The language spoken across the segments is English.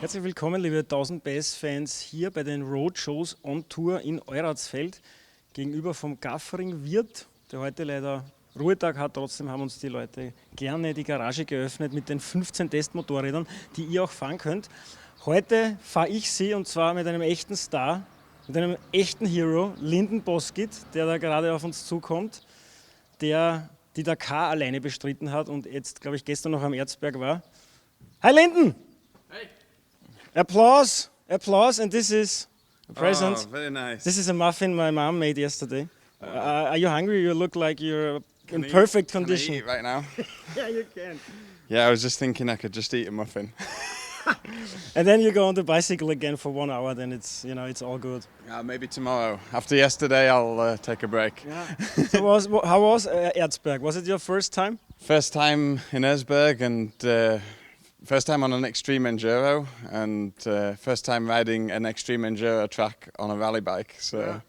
Herzlich willkommen, liebe 1000 PS-Fans, hier bei den Roadshows on Tour in Euratsfeld. Gegenüber vom Gaffering-Wirt, der heute leider Ruhetag hat. Trotzdem haben uns die Leute gerne die Garage geöffnet mit den 15 Testmotorrädern, die ihr auch fahren könnt. Heute fahre ich sie, und zwar mit einem echten Star, mit einem echten Hero, Lyndon Poskitt, der da gerade auf uns zukommt, der die Dakar alleine bestritten hat und jetzt, glaube ich, gestern noch am Erzberg war. Hi Lyndon! Hey! Applause, applause, and this is a present. Oh, very nice. This is a muffin my mom made yesterday. Are you hungry? You look like you're in perfect condition. Can I eat right now? Yeah, you can. Yeah, I was just thinking I could just eat a muffin. And then you go on the bicycle again for 1 hour, then it's, you know, it's all good. Maybe tomorrow. After yesterday, I'll take a break. Yeah. So how was Erzberg? Was it your first time? First time in Erzberg and first time on an extreme enduro and first time riding an extreme enduro track on a rally bike. So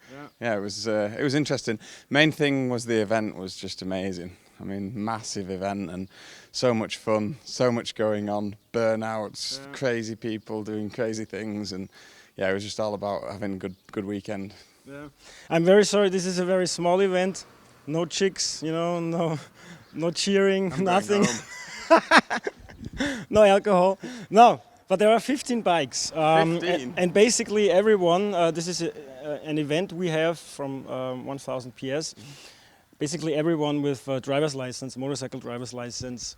yeah, it was interesting. Main thing was the event was just amazing. I mean, massive event and so much fun, so much going on, burnouts, crazy people doing crazy things, and yeah, it was just all about having a good weekend. Yeah. I'm very sorry, this is a very small event. No chicks, you know, no cheering, nothing. No alcohol. No, but there are 15 bikes. 15? And basically everyone, this is an event we have from 1000 PS. Basically everyone with a driver's license, motorcycle driver's license,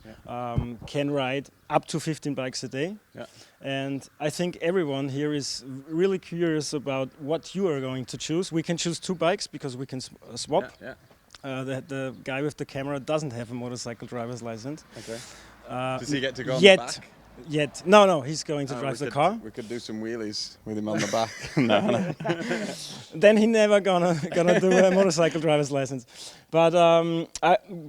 can ride up to 15 bikes a day. Yeah. And I think everyone here is really curious about what you are going to choose. We can choose 2 bikes because we can swap. Yeah, yeah. The guy with the camera doesn't have a motorcycle driver's license. Okay. Does he get to go on the back? Yet. No, he's going to drive the car. We could do some wheelies with him on the back. No. Then he never gonna do a motorcycle driver's license. But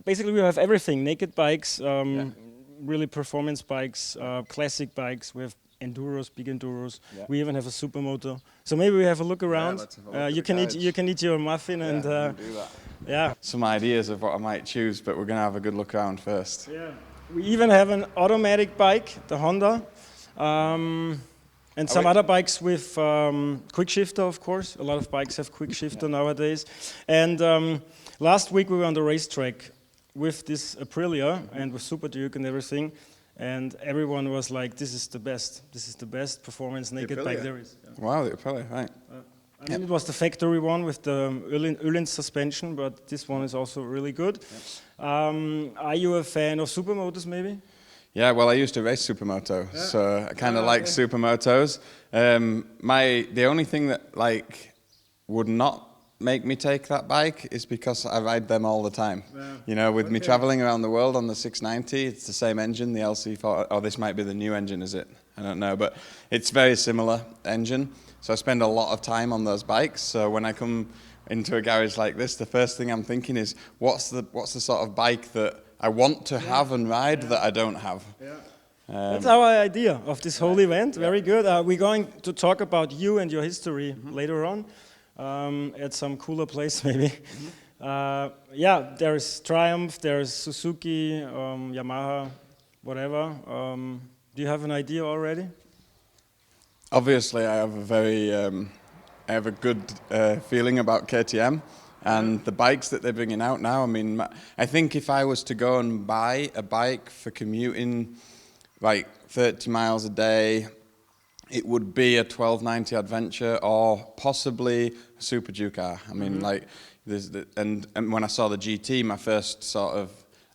basically we have everything: naked bikes, really performance bikes, classic bikes. We have enduros, big enduros. Yeah. We even have a supermoto. So maybe we have a look around. Yeah, let's have a look you can eat your muffin and do that. Yeah. Some ideas of what I might choose, but we're gonna have a good look around first. Yeah. We even have an automatic bike, the Honda, and some other bikes with quick shifter, of course. A lot of bikes have quick shifter nowadays. And last week we were on the racetrack with this Aprilia and with Super Duke and everything. And everyone was like, this is the best. This is the best performance naked bike there is. Yeah. Wow, the Aprilia, right. I mean, it was the factory one with the Öhlins suspension, but this one is also really good. Are you a fan of supermotors, maybe? Yeah, well, I used to race supermoto, so I kind of like supermotos. The only thing that would not make me take that bike is because I ride them all the time. Yeah. You know, with me traveling around the world on the 690, it's the same engine, the LC4. Oh, this might be the new engine, is it? I don't know, but it's very similar engine. So I spend a lot of time on those bikes. So when I come into a garage like this, the first thing I'm thinking is, what's the sort of bike that I want to have and ride that I don't have? Yeah. That's our idea of this whole event. Very good. We're going to talk about you and your history later on at some cooler place maybe. There's Triumph, there's Suzuki, Yamaha, whatever. Do you have an idea already? Obviously, I have a good feeling about KTM and the bikes that they're bringing out now. I mean, I think if I was to go and buy a bike for commuting, like 30 miles a day, it would be a 1290 Adventure or possibly a Super Duke R. I mean, and when I saw the GT, my first sort of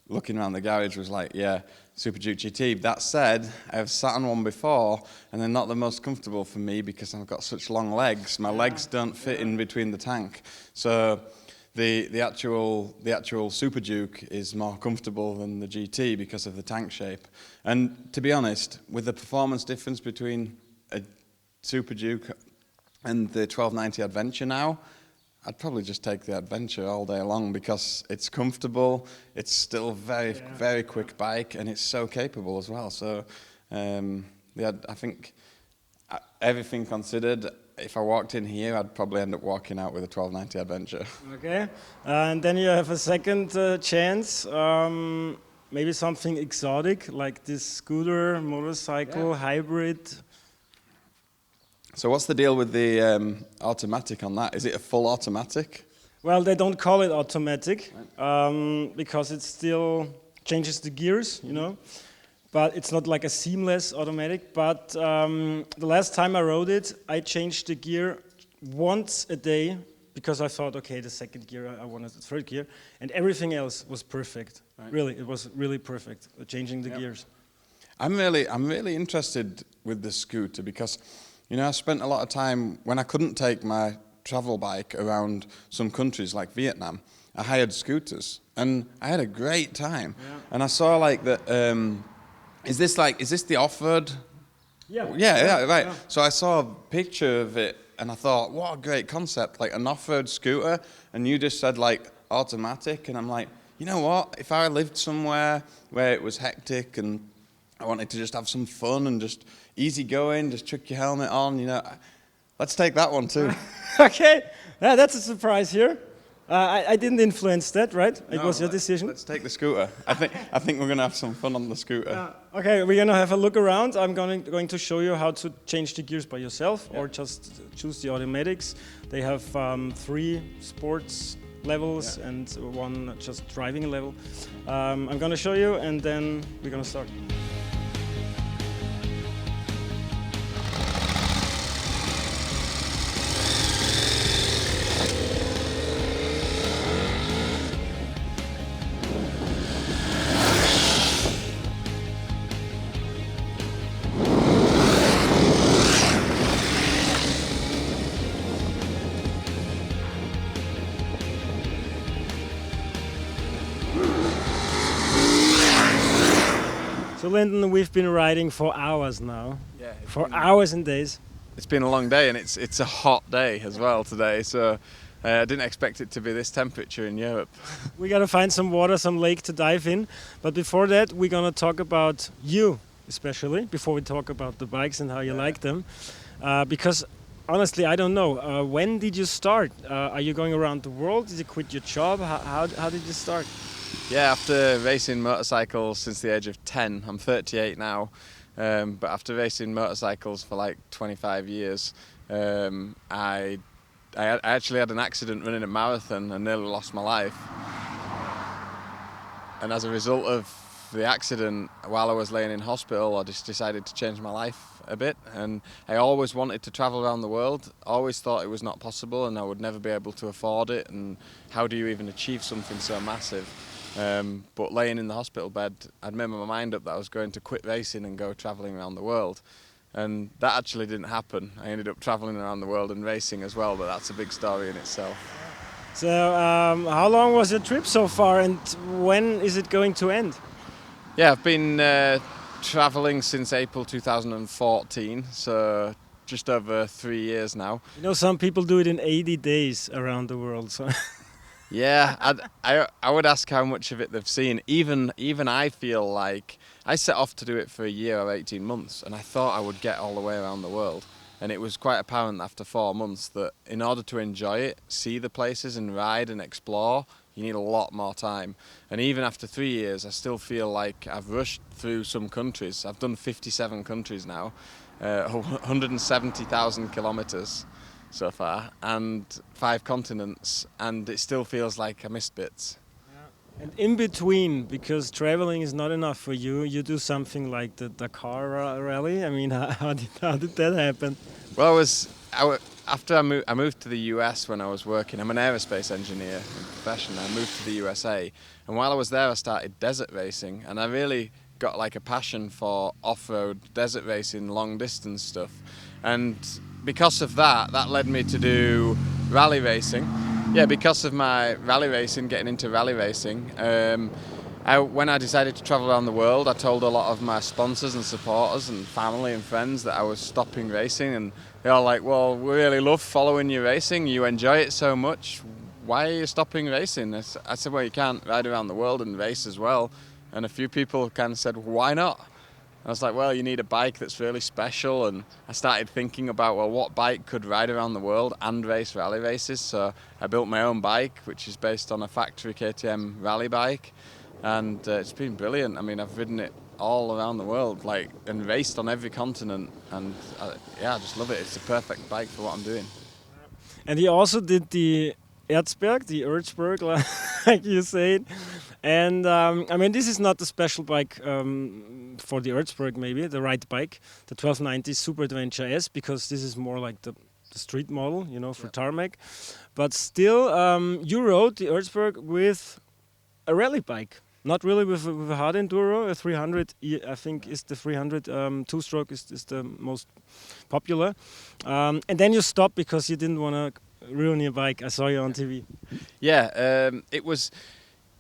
looking around the garage was like, yeah, Super Duke GT. That said, I've sat on one before, and they're not the most comfortable for me because I've got such long legs. My legs don't fit in between the tank. So the actual Super Duke is more comfortable than the GT because of the tank shape. And to be honest, with the performance difference between a Super Duke and the 1290 Adventure now, I'd probably just take the Adventure all day long because it's comfortable, it's still very quick bike, and it's so capable as well. So, I think everything considered, if I walked in here, I'd probably end up walking out with a 1290 Adventure. Okay, and then you have a second chance, maybe something exotic like this scooter, motorcycle, hybrid. So what's the deal with the automatic on that? Is it a full automatic? Well, they don't call it automatic because it still changes the gears, you know. But it's not like a seamless automatic. But the last time I rode it, I changed the gear once a day because I thought, okay, the second gear, I wanted the third gear, and everything else was perfect. Right. Really, it was really perfect, changing the gears. I'm really interested with the scooter because, you know, I spent a lot of time when I couldn't take my travel bike around some countries like Vietnam. I hired scooters, and I had a great time. Yeah. And I saw like that. Is this the off-road? Yeah, right. Yeah. So I saw a picture of it, and I thought, what a great concept, like an off-road scooter. And you just said like automatic, and I'm like, you know what? If I lived somewhere where it was hectic and I wanted to just have some fun and just easy going, just chuck your helmet on, you know, let's take that one too. Okay, that's a surprise here. I didn't influence that, right? It was your decision. Let's take the scooter. I think we're going to have some fun on the scooter. Okay, we're going to have a look around. I'm going to show you how to change the gears by yourself or just choose the automatics. They have 3 sports levels and 1 just driving level. I'm going to show you and then we're going to start. So Lyndon, we've been riding for hours now. Yeah. For hours and days. It's been a long day, and it's a hot day as well today. So I didn't expect it to be this temperature in Europe. We gotta find some water, some lake to dive in. But before that, we're gonna talk about you, especially before we talk about the bikes and how you like them. Because honestly, I don't know. When did you start? Are you going around the world? Did you quit your job? How did you start? Yeah, after racing motorcycles since the age of 10, I'm 38 now, but after racing motorcycles for like 25 years, I actually had an accident running a marathon and nearly lost my life. And as a result of the accident, while I was laying in hospital, I just decided to change my life a bit. And I always wanted to travel around the world, always thought it was not possible and I would never be able to afford it. And how do you even achieve something so massive? But laying in the hospital bed, I'd made my mind up that I was going to quit racing and go travelling around the world. And that actually didn't happen. I ended up travelling around the world and racing as well, but that's a big story in itself. So how long was your trip so far and when is it going to end? Yeah, I've been travelling since April 2014, so just over 3 years now. You know, some people do it in 80 days around the world. So. Yeah, I would ask how much of it they've seen. Even I feel like I set off to do it for a year or 18 months, and I thought I would get all the way around the world. And it was quite apparent after 4 months that in order to enjoy it, see the places and ride and explore, you need a lot more time. And even after 3 years, I still feel like I've rushed through some countries. I've done 57 countries now, 170,000 kilometres so far, and 5 continents, and it still feels like I missed bits. Yeah. And in between, because traveling is not enough for you, you do something like the Dakar rally. I mean, how did that happen? Well, after I moved to the US when I was working. I'm an aerospace engineer in profession. I moved to the USA, and while I was there, I started desert racing, and I really got like a passion for off-road desert racing, long distance stuff, and because of that led me to do rally racing. Yeah, because of my rally racing, getting into rally racing, when I decided to travel around the world, I told a lot of my sponsors and supporters and family and friends that I was stopping racing, and they're all like, well, we really love following you racing, you enjoy it so much, why are you stopping racing? I said, well, you can't ride around the world and race as well. And a few people kind of said, well, why not? I was like, well, you need a bike that's really special, and I started thinking about, well, what bike could ride around the world and race rally races? So I built my own bike, which is based on a factory KTM rally bike, and it's been brilliant. I mean, I've ridden it all around the world, like, and raced on every continent. And I just love it. It's the perfect bike for what I'm doing. And he also did the Erzberg, like you said. And I mean, this is not the special bike for the Erzberg, maybe, the right bike, the 1290 Super Adventure S, because this is more like the street model, you know, for tarmac. But still, you rode the Erzberg with a rally bike. Not really with a hard enduro. A 300, I think, is the 300 two-stroke is the most popular. And then you stopped because you didn't want to ruin your bike. I saw you on TV. Yeah, it was,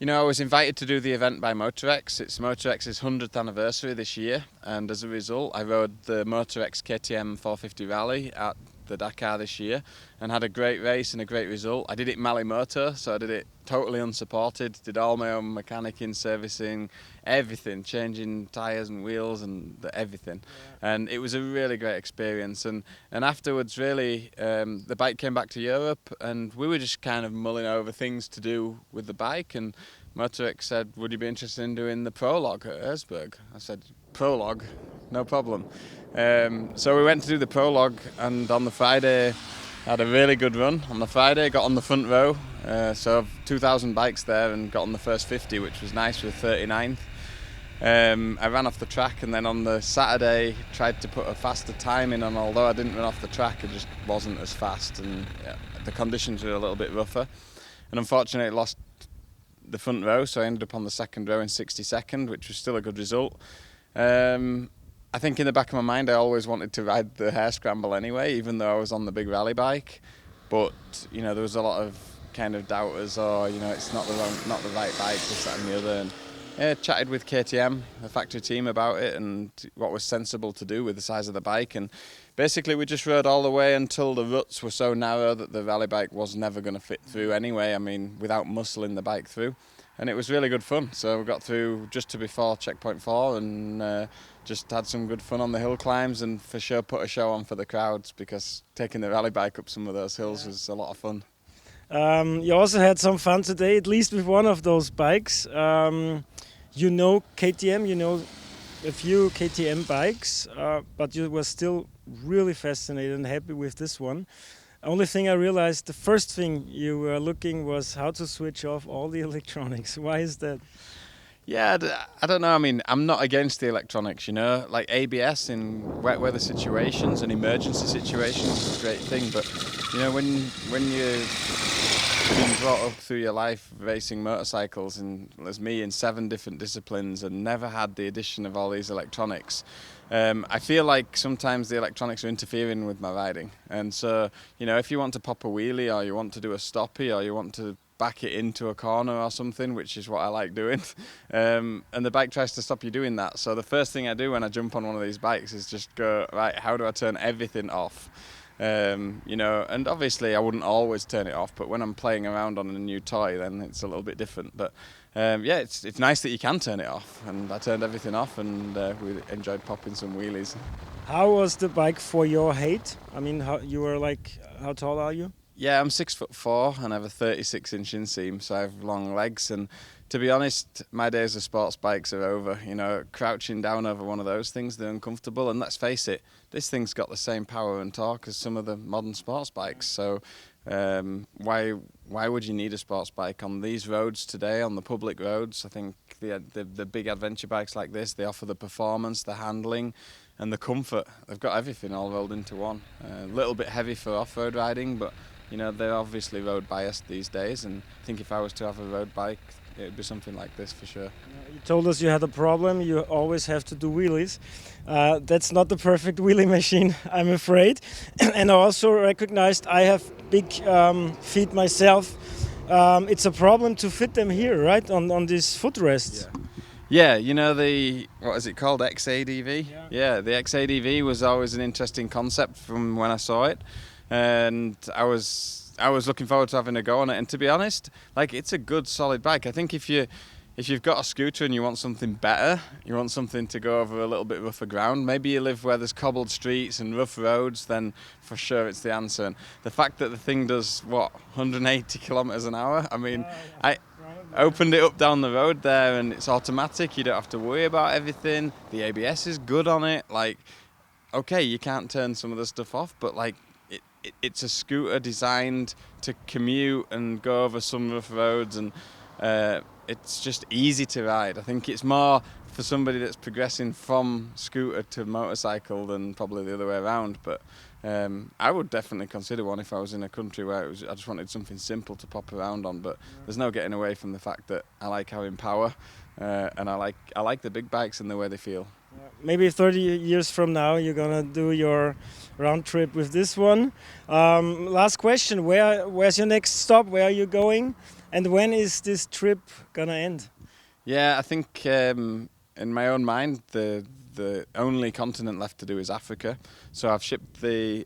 you know, I was invited to do the event by Motorx. It's Motorx's 100th anniversary this year, and as a result, I rode the Motorx KTM 450 Rally at the Dakar this year and had a great race and a great result. I did it Mali Motor, so I did it totally unsupported, did all my own mechanicing, servicing, everything, changing tyres and wheels and everything. Yeah. And it was a really great experience. And afterwards, really, the bike came back to Europe and we were just kind of mulling over things to do with the bike. And Motorx said, would you be interested in doing the Prolog at Erzberg? I said, Prolog? No problem. So we went to do the Prolog, and on the Friday had a really good run. On the Friday got on the front row, so 2,000 bikes there, and got on the first 50, which was nice, with 39th. I ran off the track, and then on the Saturday tried to put a faster time in, and although I didn't run off the track, it just wasn't as fast, and the conditions were a little bit rougher. And unfortunately lost the front row, so I ended up on the second row in 62nd, which was still a good result. I think in the back of my mind I always wanted to ride the hare scramble anyway, even though I was on the big rally bike. But you know, there was a lot of kind of doubters, or you know, it's not the right bike, this, that and the other. And chatted with KTM, the factory team, about it and what was sensible to do with the size of the bike. And basically we just rode all the way until the ruts were so narrow that the rally bike was never going to fit through anyway, I mean, without muscling the bike through. And it was really good fun. So we got through just to before checkpoint 4 and just had some good fun on the hill climbs, and for sure put a show on for the crowds, because taking the rally bike up some of those hills was a lot of fun. You also had some fun today, at least with one of those bikes. You know KTM, you know a few KTM bikes, but you were still really fascinated and happy with this one. Only thing I realized, the first thing you were looking was how to switch off all the electronics. Why is that? Yeah, I don't know. I mean, I'm not against the electronics, you know. Like ABS in wet weather situations and emergency situations is a great thing. But, you know, when you've been brought up through your life racing motorcycles, and as me, in 7 different disciplines, and never had the addition of all these electronics, I feel like sometimes the electronics are interfering with my riding. And so, you know, if you want to pop a wheelie, or you want to do a stoppie, or you want to back it into a corner or something, which is what I like doing, and the bike tries to stop you doing that. So the first thing I do when I jump on one of these bikes is just go, right, how do I turn everything off? You know, and obviously I wouldn't always turn it off, but when I'm playing around on a new toy, then it's a little bit different. But yeah, it's nice that you can turn it off, and I turned everything off, and we enjoyed popping some wheelies. How was the bike for your height? I mean, how tall are you? Yeah, I'm 6'4" and I have a 36-inch inseam, so I have long legs. And to be honest, my days of sports bikes are over. You know, crouching down over one of those things, they're uncomfortable. And let's face it, this thing's got the same power and torque as some of the modern sports bikes. So why would you need a sports bike on these roads today, on the public roads? I think the big adventure bikes like this, they offer the performance, the handling, and the comfort. They've got everything all rolled into one. A little bit heavy for off-road riding, but you know, they're obviously road biased these days, and I think if I was to have a road bike, it would be something like this for sure. You told us you had a problem, you always have to do wheelies. That's not the perfect wheelie machine, I'm afraid. And I also recognized I have big feet myself. It's a problem to fit them here, right, on these footrests. Yeah, you know, what is it called, XADV? Yeah, the XADV was always an interesting concept from when I saw it. And I was looking forward to having a go on it, and to be honest, like, it's a good solid bike. I think if you've got a scooter and you want something better, you want something to go over a little bit rougher ground, maybe you live where there's cobbled streets and rough roads, then for sure it's the answer. And the fact that the thing does 180 kilometers an hour, I mean, opened it up down the road there, and it's automatic. You don't have to worry about everything. The ABS is good on it. Like, okay, you can't turn some of the stuff off, but like it's a scooter designed to commute and go over some rough roads, and it's just easy to ride. I think it's more for somebody that's progressing from scooter to motorcycle than probably the other way around. But I would definitely consider one if I was in a country where I just wanted something simple to pop around on. But there's no getting away from the fact that I like having power, and I like the big bikes and the way they feel. Maybe 30 years from now, you're gonna do your round trip with this one. Last question: where's your next stop? Where are you going? And when is this trip gonna end? Yeah, I think in my own mind, the only continent left to do is Africa. So I've shipped the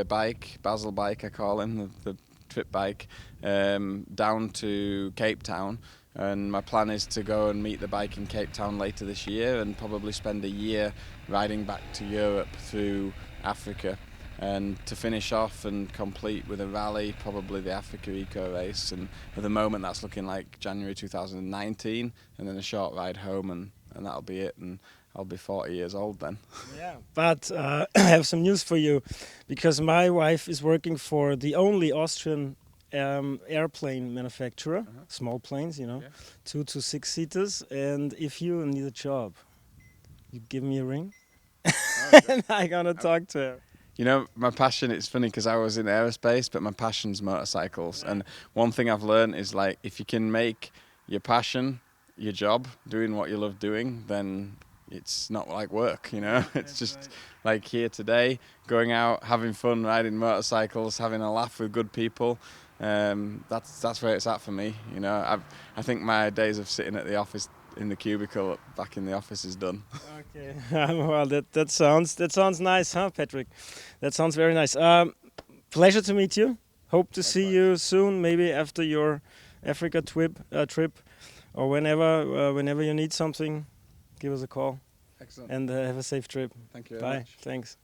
bike, Basil bike I call him, the trip bike, down to Cape Town. And my plan is to go and meet the bike in Cape Town later this year, and probably spend a year riding back to Europe through Africa, and to finish off and complete with a rally, probably the Africa Eco Race. And at the moment that's looking like January 2019, and then a short ride home, and that'll be it, and I'll be 40 years old then. Yeah, but I have some news for you, because my wife is working for the only Austrian airplane manufacturer, small planes, 2 to 6 seaters, and if you need a job, you give me a ring, and I'm gonna talk to her. You know, my passion, it's funny because I was in aerospace, but my passion's motorcycles. And one thing I've learned is, like, if you can make your passion your job, doing what you love doing, then it's not like work, It's just like here today, going out, having fun, riding motorcycles, having a laugh with good people. That's where it's at for me. I think my days of sitting at the office in the cubicle back in the office is done. Okay, well, that sounds nice, huh, Patrick? That sounds very nice. Pleasure to meet you. Hope to see you soon, maybe after your Africa trip, or whenever you need something, give us a call. Excellent. And have a safe trip. Thank you very much. Bye. Thanks.